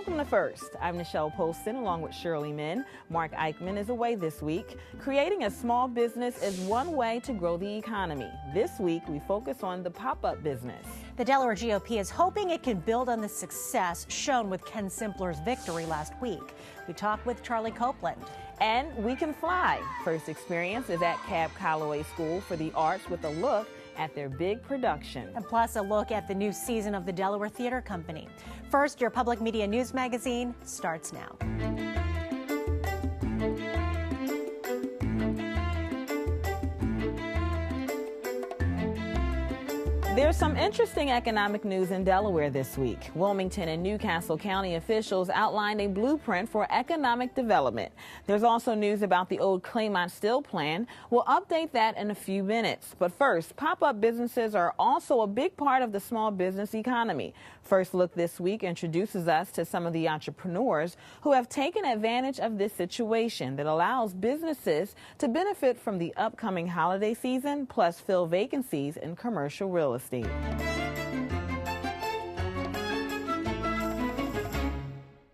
Welcome to First. I'm Nichelle Poston along with Shirley Min. Mark Eichmann is away this week. Creating a small business is one way to grow the economy. This week, we focus on the pop-up business. The Delaware GOP is hoping it can build on the success shown with Ken Simpler's victory last week. We talked with Charlie Copeland. And we can fly. First experience is at Cab Calloway School for the Arts with a look at their big production. And plus a look at the new season of the Delaware Theater Company. First, your public media news magazine starts now. There's some interesting economic news in Delaware this week. Wilmington and Newcastle County officials outlined a blueprint for economic development. There's also news about the old Claymont Steel Plan. We'll update that in a few minutes. But first, pop-up businesses are also a big part of the small business economy. First Look this week introduces us to some of the entrepreneurs who have taken advantage of this situation that allows businesses to benefit from the upcoming holiday season, plus fill vacancies in commercial real estate.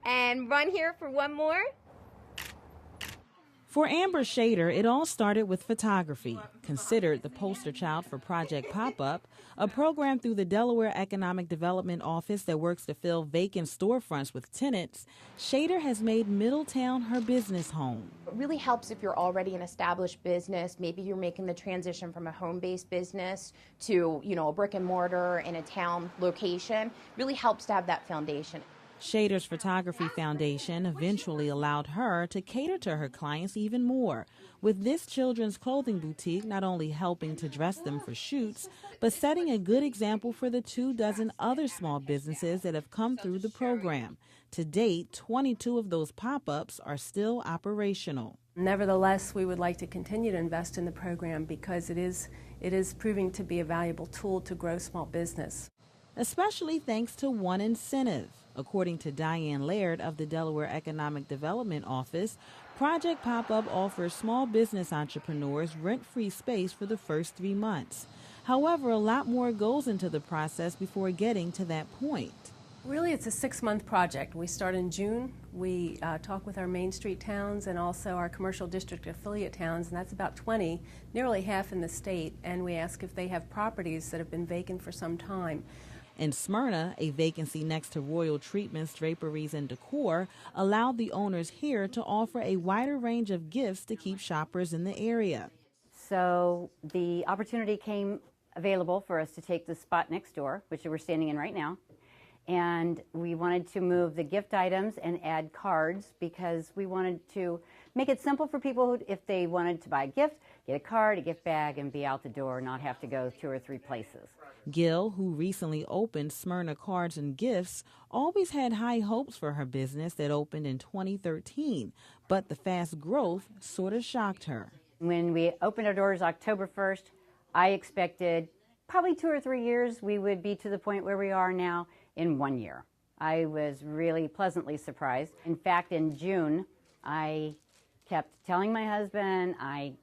And run here for one more. For Amber Shader, it all started with photography. Considered the poster child for Project Pop-Up, a program through the Delaware Economic Development Office that works to fill vacant storefronts with tenants, Shader has made Middletown her business home. It really helps if you're already an established business. Maybe you're making the transition from a home-based business to, a brick and mortar in a town location. It really helps to have that foundation. Shader's Photography Foundation eventually allowed her to cater to her clients even more, with this children's clothing boutique not only helping to dress them for shoots, but setting a good example for the 24 other small businesses that have come through the program. To date, 22 of those pop-ups are still operational. Nevertheless, we would like to continue to invest in the program because it is proving to be a valuable tool to grow small business. Especially thanks to one incentive. According to Diane Laird of the Delaware Economic Development Office, Project Pop-Up offers small business entrepreneurs rent-free space for the first 3 months. However, a lot more goes into the process before getting to that point. Really, it's a 6-month project. We start in June. We talk with our Main Street towns and also our commercial district affiliate towns, and that's about 20, nearly half in the state, and we ask if they have properties that have been vacant for some time. In Smyrna, a vacancy next to Royal Treatments, Draperies, and Decor allowed the owners here to offer a wider range of gifts to keep shoppers in the area. So the opportunity came available for us to take the spot next door, which we're standing in right now, and we wanted to move the gift items and add cards because we wanted to make it simple for people who, if they wanted to buy a gift, get a card, a gift bag, and be out the door, not have to go 2 or 3 places. Gil, who recently opened Smyrna Cards and Gifts, always had high hopes for her business that opened in 2013, but the fast growth sort of shocked her. When we opened our doors October 1st, I expected probably 2 or 3 years we would be to the point where we are now in 1 year. I was really pleasantly surprised. In fact, in June, I kept telling my husband, I'm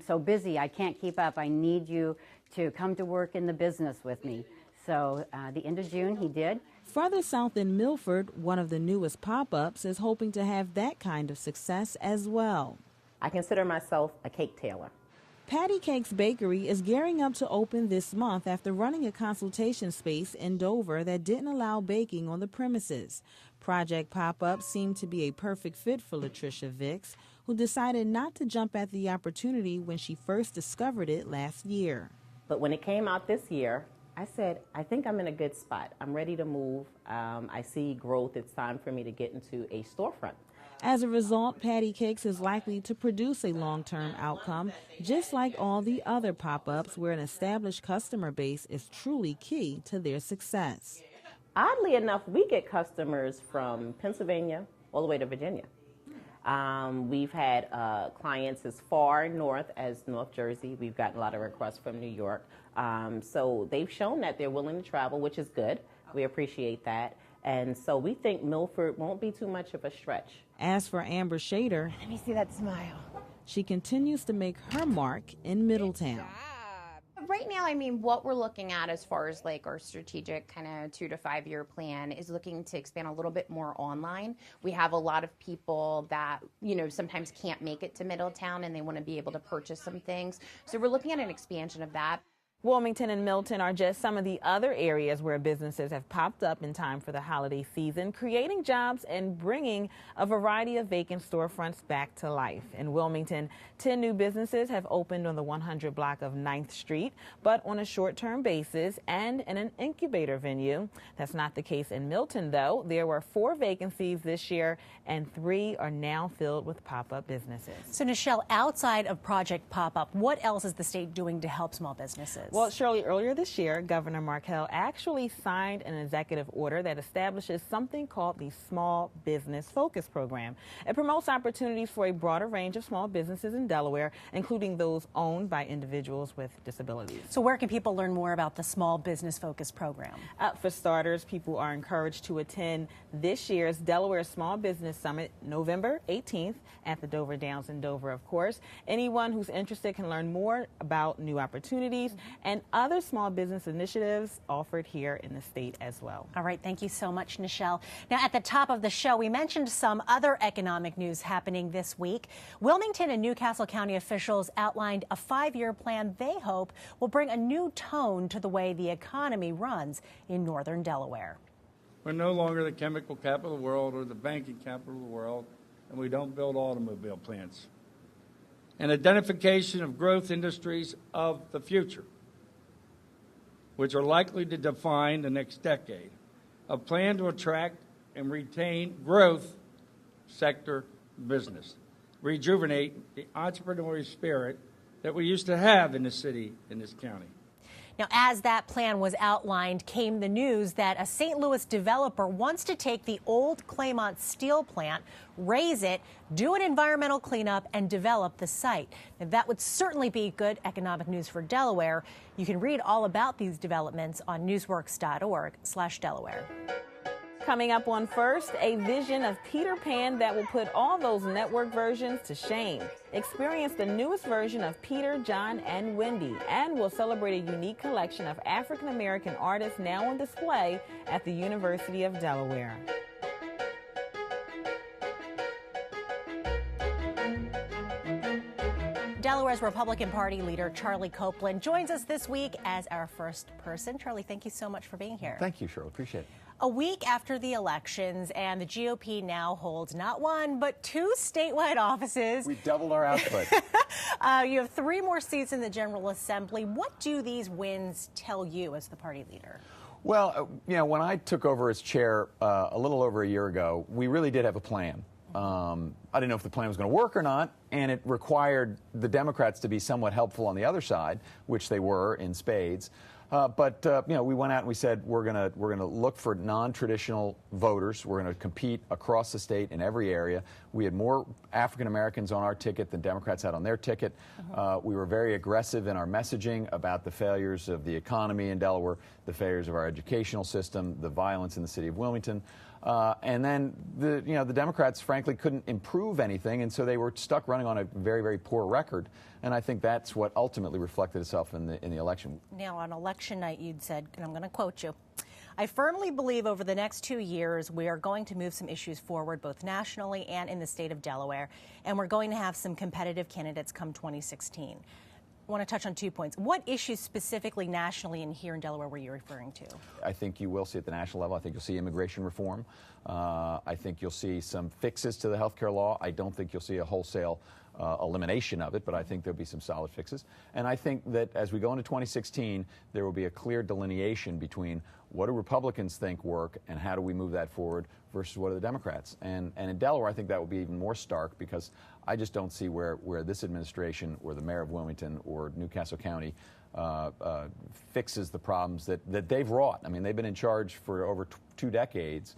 so busy, I can't keep up. I need you to come to work in the business with me. So the end of June, he did. Further south in Milford, one of the newest pop-ups is hoping to have that kind of success as well. I consider myself a cake tailor. Patty Cake's Bakery is gearing up to open this month after running a consultation space in Dover that didn't allow baking on the premises. Project Pop-Up seemed to be a perfect fit for Latricia Vicks, who decided not to jump at the opportunity when she first discovered it last year. But when it came out this year, I said, I think I'm in a good spot. I'm ready to move. I see growth. It's time for me to get into a storefront. As a result, Patty Cakes is likely to produce a long-term outcome, just like all the other pop-ups where an established customer base is truly key to their success. Oddly enough, we get customers from Pennsylvania all the way to Virginia. We've had clients as far north as North Jersey. We've gotten a lot of requests from New York. So they've shown that they're willing to travel, which is good. We appreciate that. And so we think Milford won't be too much of a stretch. As for Amber Shader, Let me see that smile. she continues to make her mark in Middletown. Right now, I mean, what we're looking at as far as like our strategic kind of 2 to 5 year plan is looking to expand a little bit more online. We have a lot of people that, you know, sometimes can't make it to Middletown and they want to be able to purchase some things. So we're looking at an expansion of that. Wilmington and Milton are just some of the other areas where businesses have popped up in time for the holiday season, creating jobs and bringing a variety of vacant storefronts back to life. In Wilmington, 10 new businesses have opened on the 100 block of 9th Street, but on a short-term basis and in an incubator venue. That's not the case in Milton, though. There were 4 vacancies this year, and 3 are now filled with pop-up businesses. So, Nichelle, outside of Project Pop-Up, what else is the state doing to help small businesses? Well, Shirley, earlier this year, Governor Markell actually signed an executive order that establishes something called the Small Business Focus Program. It promotes opportunities for a broader range of small businesses in Delaware, including those owned by individuals with disabilities. So where can people learn more about the Small Business Focus Program? For starters, people are encouraged to attend this year's Delaware Small Business Summit, November 18th, at the Dover Downs in Dover, of course. Anyone who's interested can learn more about new opportunities and other small business initiatives offered here in the state as well. All right, thank you so much, Nichelle. Now, at the top of the show, we mentioned some other economic news happening this week. Wilmington and Newcastle County officials outlined a 5-year plan they hope will bring a new tone to the way the economy runs in northern Delaware. We're no longer the chemical capital of the world or the banking capital of the world, and we don't build automobile plants. An identification of growth industries of the future, which are likely to define the next decade. A plan to attract and retain growth sector business. Rejuvenate the entrepreneurial spirit that we used to have in the city, in this county. Now, as that plan was outlined, came the news that a St. Louis developer wants to take the old Claymont steel plant, raise it, do an environmental cleanup, and develop the site. Now, that would certainly be good economic news for Delaware. You can read all about these developments on newsworks.org/Delaware. Coming up on First, a vision of Peter Pan that will put all those network versions to shame. Experience the newest version of Peter, John, and Wendy, and we'll celebrate a unique collection of African-American artists now on display at the University of Delaware. Delaware's Republican Party leader, Charlie Copeland, joins us this week as our first person. Charlie, thank you so much for being here. Thank you, Cheryl. Appreciate it. A week after the elections, and the GOP now holds not 1, but 2 statewide offices. We doubled our output. You have 3 more seats in the General Assembly. What do these wins tell you as the party leader? Well, you know, when I took over as chair a little over a year ago, we really did have a plan. I didn't know if the plan was going to work or not, and it required the Democrats to be somewhat helpful on the other side, which they were in spades. But you know, we went out and we said we're gonna look for non-traditional voters. We're gonna compete across the state in every area. We had more African Americans on our ticket than Democrats had on their ticket. We were very aggressive in our messaging about the failures of the economy in Delaware, the failures of our educational system, the violence in the city of Wilmington. And then the Democrats, frankly, couldn't improve anything, and so they were stuck running on a very, very poor record. And I think that's what ultimately reflected itself in the election. Now, on election night, you'd said, and I'm going to quote you, "I firmly believe over the next 2 years we are going to move some issues forward, both nationally and in the state of Delaware, and we're going to have some competitive candidates come 2016. I want to touch on 2 points. What issues specifically nationally and here in Delaware were you referring to? I think you will see at the national level. I think you'll see immigration reform. I think you'll see some fixes to the health care law. I don't think you'll see a wholesale elimination of it, but I think there'll be some solid fixes. And I think that as we go into 2016, there will be a clear delineation between what do Republicans think work and how do we move that forward versus what are the Democrats. And in Delaware, I think that will be even more stark because I just don't see where this administration or the mayor of Wilmington or Newcastle County fixes the problems that they've wrought. I mean, they've been in charge for over 2 decades.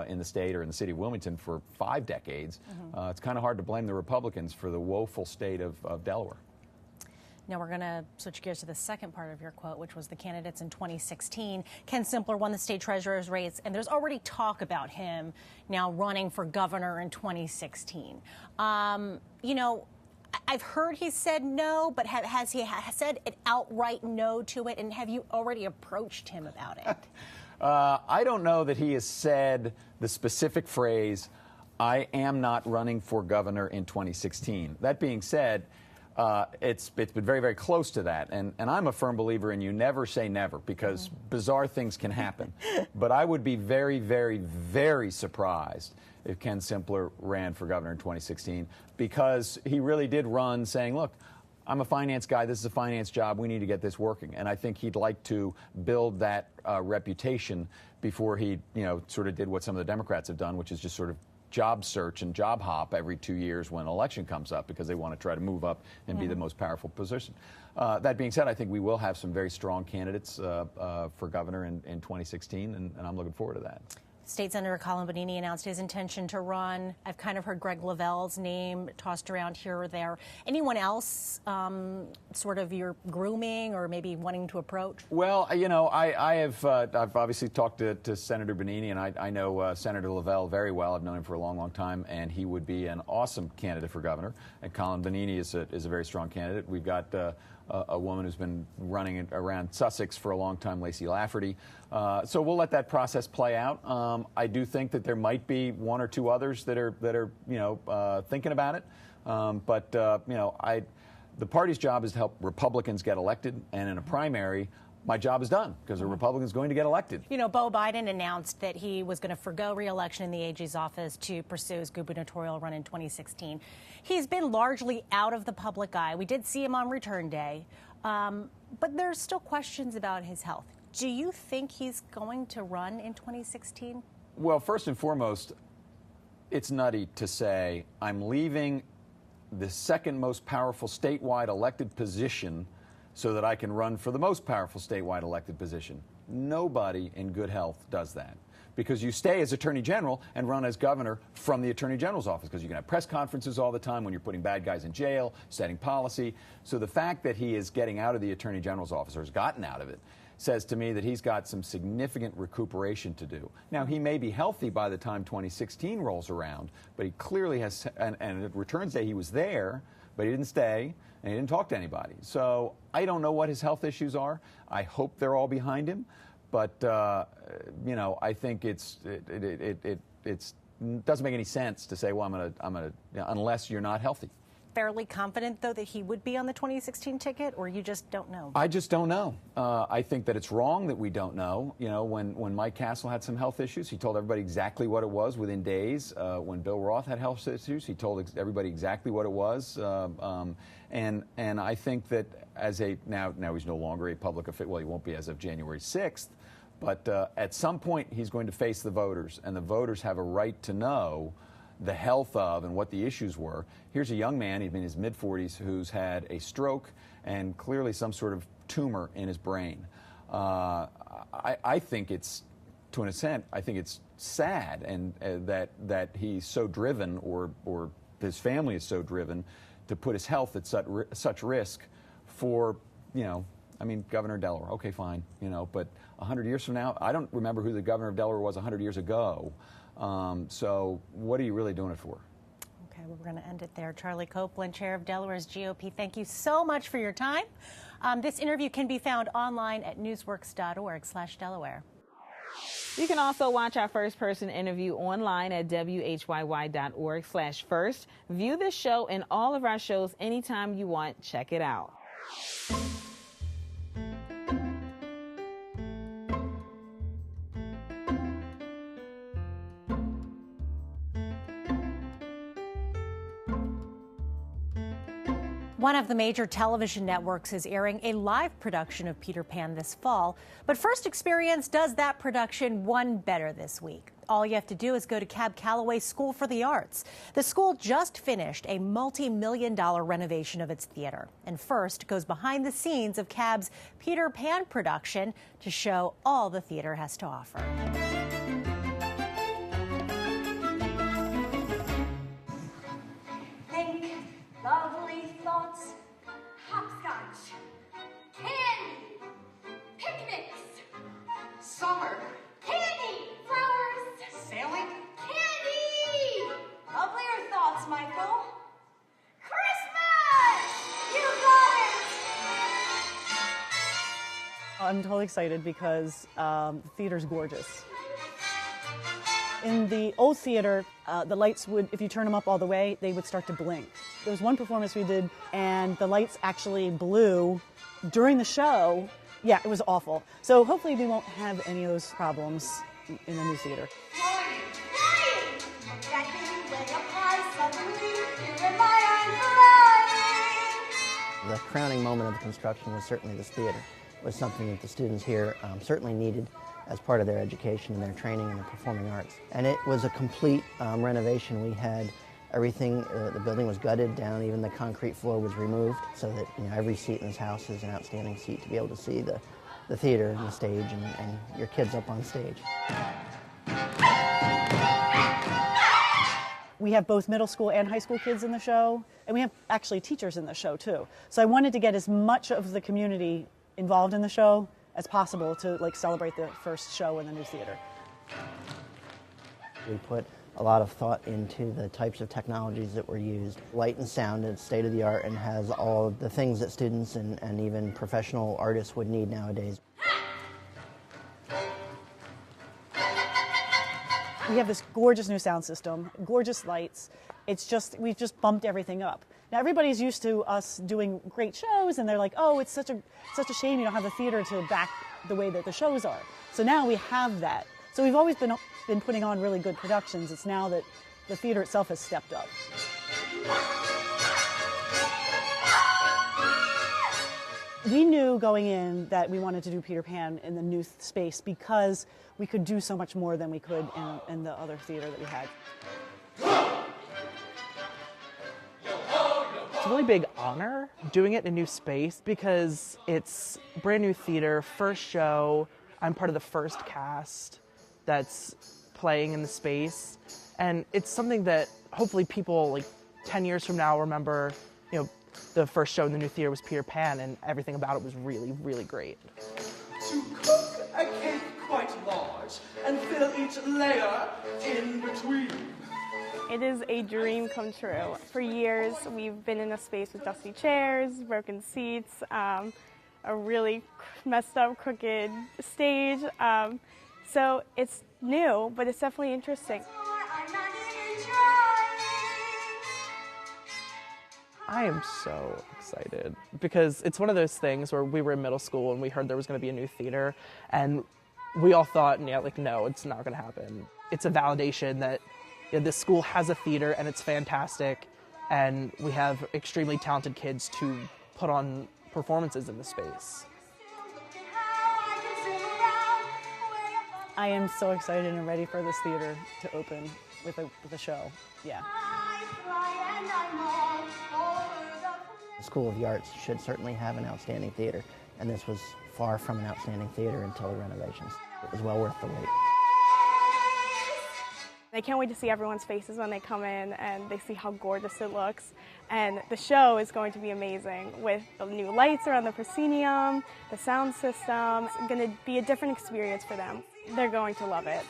In the state or in the city of Wilmington for 5 decades. It's kind of hard to blame the Republicans for the woeful state of Delaware. Now we're going to switch gears to the second part of your quote, which was the candidates in 2016. Ken Simpler won the state treasurer's race, and there's already talk about him now running for governor in 2016. You know, I've heard he said no, but has he said an outright no to it? And have you already approached him about it? I don't know that he has said the specific phrase, I am not running for governor in 2016. That being said, it's been very, very close to that. And I'm a firm believer in you never say never, because bizarre things can happen. But I would be very, very, very surprised if Ken Simpler ran for governor in 2016, because he really did run saying, look, I'm a finance guy. This is a finance job. We need to get this working. And I think he'd like to build that reputation before he, sort of did what some of the Democrats have done, which is just sort of job search and job hop every 2 years when an election comes up, because they want to try to move up and be the most powerful position. That being said, I think we will have some very strong candidates for governor in 2016, and I'm looking forward to that. State Senator Colin Bonini announced his intention to run. I've kind of heard Greg Lavelle's name tossed around here or there. Anyone else sort of you're grooming or maybe wanting to approach? Well, I've obviously talked to Senator Bonini, and I know Senator Lavelle very well. I've known him for a long, long time, and he would be an awesome candidate for governor. And Colin Bonini is a very strong candidate. We've got a woman who's been running around Sussex for a long time, Lacey Lafferty. So we'll let that process play out. I do think that there might be one or two others that are thinking about it. But the party's job is to help Republicans get elected, and in a primary, my job is done because a Republican's going to get elected. Beau Biden announced that he was going to forgo re-election in the AG's office to pursue his gubernatorial run in 2016. He's been largely out of the public eye. We did see him on return day, but there's still questions about his health. Do you think he's going to run in 2016? Well, first and foremost, it's nutty to say I'm leaving the second most powerful statewide elected position so that I can run for the most powerful statewide elected position. Nobody in good health does that, because you stay as Attorney General and run as governor from the Attorney General's office, because you can have press conferences all the time when you're putting bad guys in jail, setting policy. So the fact that he is getting out of the Attorney General's office, or has gotten out of it, says to me that he's got some significant recuperation to do. Now, he may be healthy by the time 2016 rolls around, but he clearly has, and at Returns Day he was there, but he didn't stay, and he didn't talk to anybody. So I don't know what his health issues are. I hope they're all behind him, but I think it doesn't make any sense to say, well, I'm gonna unless you're not healthy. Fairly confident, though, that he would be on the 2016 ticket, or you just don't know? I just don't know. I think that it's wrong that we don't know. When Mike Castle had some health issues, he told everybody exactly what it was within days. When Bill Roth had health issues, he told everybody exactly what it was. And I think that now he's no longer a public official. Well, he won't be as of January 6th. But at some point, he's going to face the voters, and the voters have a right to know the health of and what the issues were. Here's a young man, he's in his mid-40s, who's had a stroke and clearly some sort of tumor in his brain. I think it's, to an extent, I think it's sad and that he's so driven, or his family is so driven, to put his health at such risk for, Governor of Delaware. Okay, fine, but 100 years from now, I don't remember who the governor of Delaware was 100 years ago. So what are you really doing it for? Okay, well, we're going to end it there. Charlie Copeland, chair of Delaware's GOP, thank you so much for your time. This interview can be found online at newsworks.org/Delaware. You can also watch our first-person interview online at WHYY.org/first. View this show and all of our shows anytime you want. Check it out. One of the major television networks is airing a live production of Peter Pan this fall. But First Experience does that production one better this week. All you have to do is go to Cab Calloway's School for the Arts. The school just finished a multi-million-dollar renovation of its theater. And First goes behind the scenes of Cab's Peter Pan production to show all the theater has to offer. Think lovely thoughts, hopscotch, candy, picnics, summer, candy, flowers, sailing, candy. Lovelier thoughts, Michael. Christmas! I'm totally excited because the theater's gorgeous. In the old theater, the lights would, if you turn them up all the way, they would start to blink. There was one performance we did, and the lights actually blew during the show. Yeah, it was awful. So hopefully we won't have any of those problems in the new theater. The crowning moment of the construction was certainly this theater. It was something that the students here certainly needed as part of their education and their training in the performing arts. And it was a complete renovation. We had everything, the building was gutted down, even the concrete floor was removed, so that every seat in this house is an outstanding seat to be able to see the theater and the stage and your kids up on stage. We have both middle school and high school kids in the show, and we have actually teachers in the show too. So I wanted to get as much of the community involved in the show as possible to celebrate the first show in the new theater. We put a lot of thought into the types of technologies that were used. Light and sound is state of the art and has all of the things that students and even professional artists would need nowadays. We have this gorgeous new sound system, gorgeous lights. We've just bumped everything up. Now everybody's used to us doing great shows, and they're like, oh, it's such a shame you don't have the theater to back the way that the shows are. So now we have that. So we've always been putting on really good productions. It's now that the theater itself has stepped up. We knew going in that we wanted to do Peter Pan in the new space because we could do so much more than we could in the other theater that we had. It's a really big honor doing it in a new space because it's brand new theater, first show. I'm part of the first cast that's playing in the space. And it's something that hopefully people 10 years from now remember, the first show in the new theater was Peter Pan and everything about it was really, really great. To cook a cake quite large and fill each layer in between. It is a dream come true. For years, we've been in a space with dusty chairs, broken seats, a really messed up, crooked stage. So it's new, but it's definitely interesting. I am so excited because it's one of those things where we were in middle school and we heard there was going to be a new theater and we all thought, no, it's not going to happen. It's a validation that this school has a theater and it's fantastic and we have extremely talented kids to put on performances in the space. I am so excited and ready for this theater to open with a show. Yeah. The School of the Arts should certainly have an outstanding theater, and this was far from an outstanding theater until the renovations. It was well worth the wait. I can't wait to see everyone's faces when they come in and they see how gorgeous it looks. And the show is going to be amazing with the new lights around the proscenium, the sound system. It's going to be a different experience for them. They're going to love it.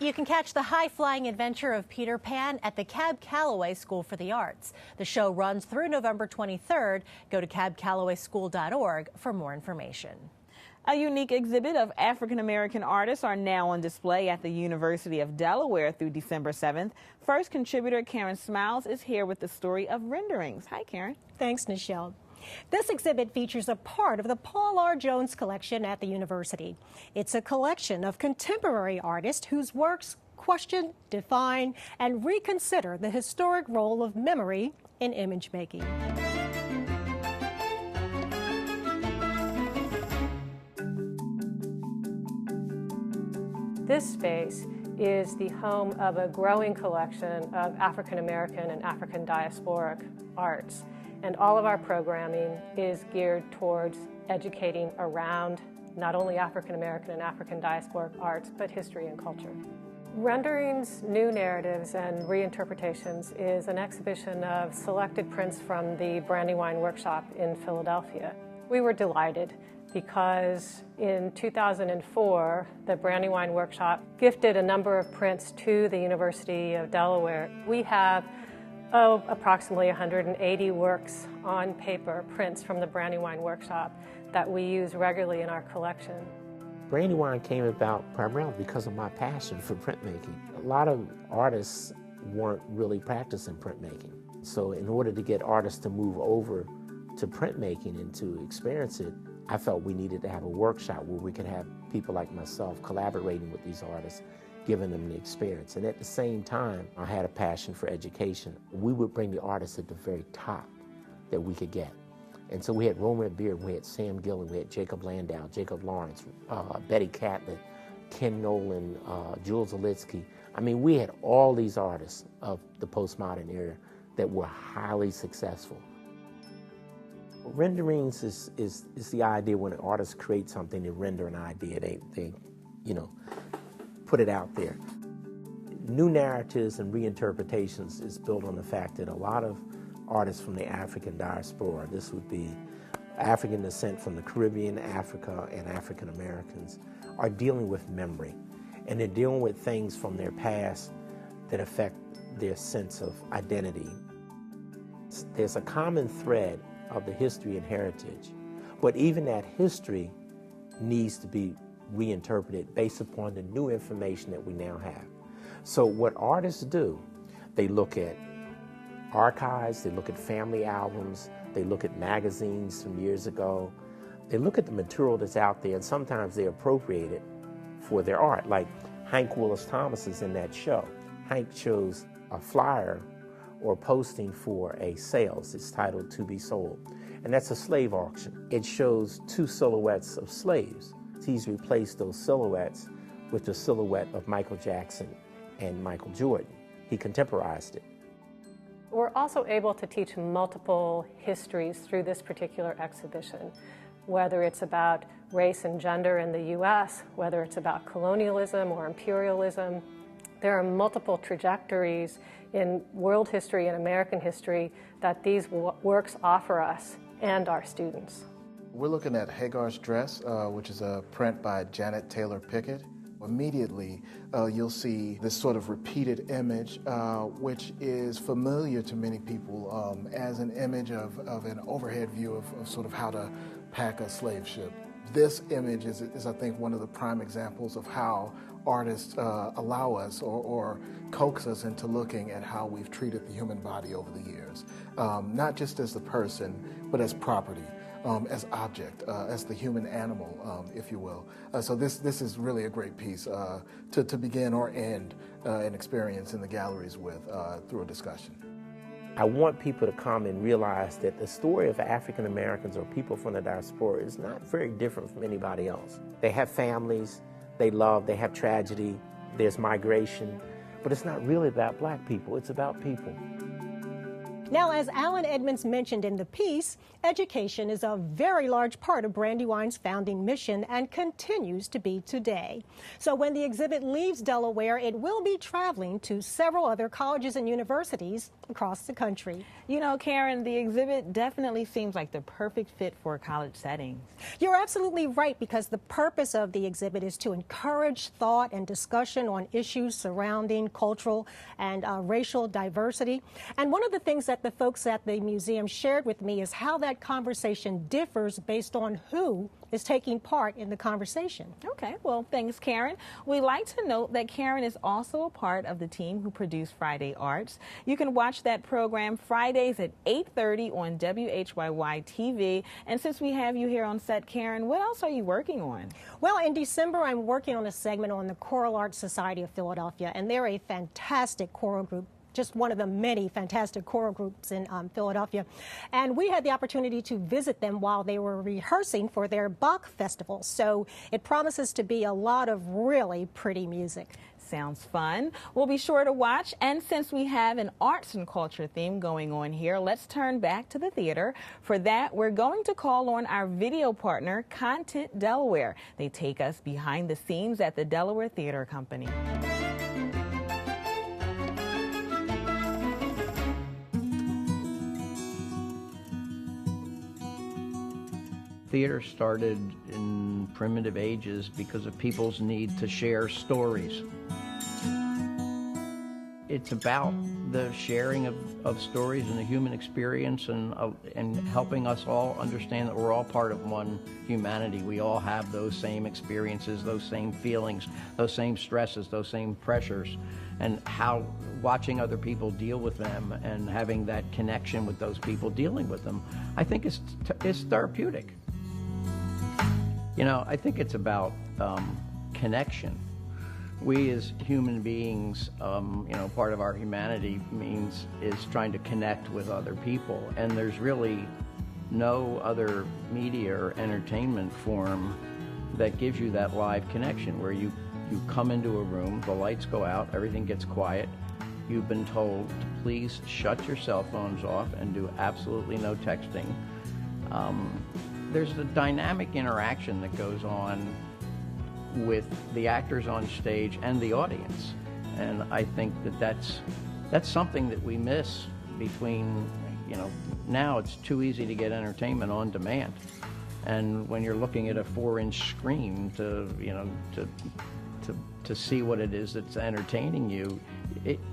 You can catch the high-flying adventure of Peter Pan at the Cab Calloway School for the Arts. The show runs through November 23rd. Go to cabcallawayschool.org for more information. A unique exhibit of African-American artists are now on display at the University of Delaware through December 7th. First contributor Karen Smiles is here with the story of renderings. Hi, Karen. Thanks, Nichelle. This exhibit features a part of the Paul R. Jones collection at the university. It's a collection of contemporary artists whose works question, define, and reconsider the historic role of memory in image making. This space is the home of a growing collection of African American and African diasporic arts. And all of our programming is geared towards educating around not only African American and African diasporic arts, but history and culture. Renderings, New Narratives, and Reinterpretations is an exhibition of selected prints from the Brandywine Workshop in Philadelphia. We were delighted because in 2004, the Brandywine Workshop gifted a number of prints to the University of Delaware. We have approximately 180 works on paper, prints from the Brandywine Workshop that we use regularly in our collection. Brandywine came about primarily because of my passion for printmaking. A lot of artists weren't really practicing printmaking. So in order to get artists to move over to printmaking and to experience it, I felt we needed to have a workshop where we could have people like myself collaborating with these artists, giving them the experience. And at the same time, I had a passion for education. We would bring the artists at the very top that we could get. And so we had Roman Beard, we had Sam Gillen, we had Jacob Landau, Jacob Lawrence, Betty Catlett, Ken Nolan, Jules Olitsky. I mean, we had all these artists of the postmodern era that were highly successful. Renderings is the idea when an artist creates something, they render an idea, they put it out there. New narratives and reinterpretations is built on the fact that a lot of artists from the African diaspora, this would be African descent from the Caribbean, Africa, and African Americans, are dealing with memory. And they're dealing with things from their past that affect their sense of identity. There's a common thread of the history and heritage, but even that history needs to be reinterpreted based upon the new information that we now have. So what artists do, they look at archives, they look at family albums, they look at magazines from years ago, they look at the material that's out there, and sometimes they appropriate it for their art. Like Hank Willis Thomas is in that show. Hank shows a flyer or posting for a sales. It's titled To Be Sold. And that's a slave auction. It shows two silhouettes of slaves. He's replaced those silhouettes with the silhouette of Michael Jackson and Michael Jordan. He contemporized it. We're also able to teach multiple histories through this particular exhibition, whether it's about race and gender in the U.S., whether it's about colonialism or imperialism. There are multiple trajectories in world history and American history that these works offer us and our students. We're looking at Hagar's Dress, which is a print by Janet Taylor Pickett. Immediately, you'll see this sort of repeated image, which is familiar to many people as an image of an overhead view of sort of how to pack a slave ship. This image is, I think, one of the prime examples of how artists allow us or coax us into looking at how we've treated the human body over the years, not just as the person, but as property. As object, as the human animal, if you will. So this is really a great piece to begin or end an experience in the galleries with through a discussion. I want people to come and realize that the story of African Americans or people from the diaspora is not very different from anybody else. They have families, they love, they have tragedy, there's migration, but it's not really about black people, it's about people. Now, as Alan Edmonds mentioned in the piece, education is a very large part of Brandywine's founding mission and continues to be today. So when the exhibit leaves Delaware, it will be traveling to several other colleges and universities across the country. You know, Karen, the exhibit definitely seems like the perfect fit for a college setting. You're absolutely right, because the purpose of the exhibit is to encourage thought and discussion on issues surrounding cultural and racial diversity. And one of the things that the folks at the museum shared with me is how that conversation differs based on who is taking part in the conversation. Okay, well, thanks, Karen. We like to note that Karen is also a part of the team who produced Friday Arts. You can watch that program Fridays at 8:30 on WHYY-TV. And since we have you here on set, Karen, what else are you working on? Well, in December, I'm working on a segment on the Choral Arts Society of Philadelphia, and they're a fantastic choral group. Just one of the many fantastic choral groups in Philadelphia. And we had the opportunity to visit them while they were rehearsing for their Bach Festival. So it promises to be a lot of really pretty music. Sounds fun. We'll be sure to watch. And since we have an arts and culture theme going on here, let's turn back to the theater. For that, we're going to call on our video partner, Content Delaware. They take us behind the scenes at the Delaware Theater Company. Theater started in primitive ages because of people's need to share stories. It's about the sharing of stories and the human experience and helping us all understand that we're all part of one humanity. We all have those same experiences, those same feelings, those same stresses, those same pressures, and how watching other people deal with them and having that connection with those people dealing with them, I think is therapeutic. You know, I think it's about connection. We as human beings, you know, part of our humanity is trying to connect with other people, and there's really no other media or entertainment form that gives you that live connection where you come into a room, the lights go out, everything gets quiet, you've been told to please shut your cell phones off and do absolutely no texting. There's a dynamic interaction that goes on with the actors on stage and the audience, and I think that's something that we miss between, you know, now it's too easy to get entertainment on demand, and when you're looking at a 4-inch screen to, you know, to see what it is that's entertaining you,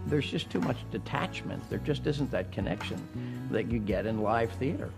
there's just too much detachment. There just isn't that connection that you get in live theater.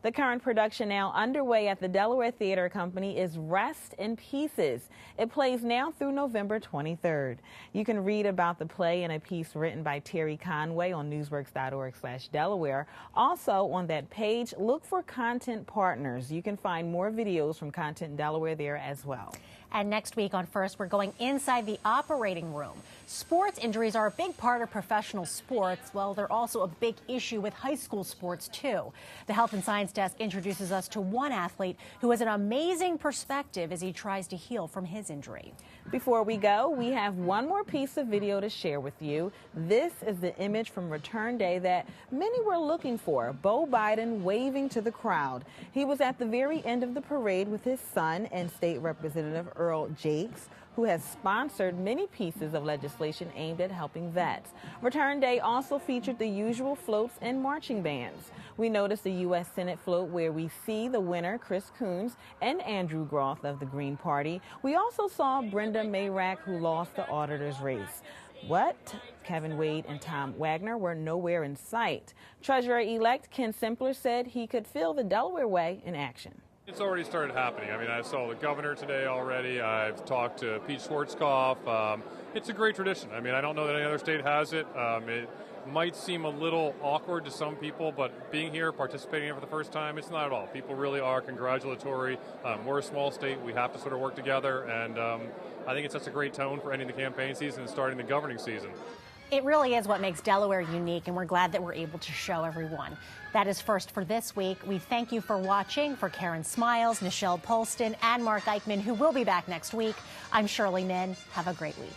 The current production now underway at the Delaware Theater Company is Rest in Pieces. It plays now through November 23rd. You can read about the play in a piece written by Terry Conway on newsworks.org/Delaware. Also on that page, look for content partners. You can find more videos from Content Delaware there as well. And next week on First, we're going inside the operating room. Sports injuries are a big part of professional sports. Well, they're also a big issue with high school sports, too. The Health and Science Desk introduces us to one athlete who has an amazing perspective as he tries to heal from his injury. Before we go, we have one more piece of video to share with you. This is the image from Return Day that many were looking for. Beau Biden waving to the crowd. He was at the very end of the parade with his son and State Representative Earl Jakes, who has sponsored many pieces of legislation aimed at helping vets. Return Day also featured the usual floats and marching bands. We noticed the U.S. Senate float where we see the winner, Chris Coons, and Andrew Groth of the Green Party. We also saw Brenda Mayrack, who lost the auditor's race. Kevin Wade and Tom Wagner were nowhere in sight. Treasurer-elect Ken Simpler said he could feel the Delaware way in action. It's already started happening. I mean, I saw the governor today already. I've talked to Pete Schwarzkopf. It's a great tradition. I mean, I don't know that any other state has it. It might seem a little awkward to some people, but being here, participating here for the first time, it's not at all. People really are congratulatory. We're a small state. We have to sort of work together, and I think it sets a great tone for ending the campaign season and starting the governing season. It really is what makes Delaware unique, and we're glad that we're able to show everyone. That is First for this week. We thank you for watching. For Karen Smiles, Nichelle Polston, and Mark Eichman, who will be back next week, I'm Shirley Min. Have a great week.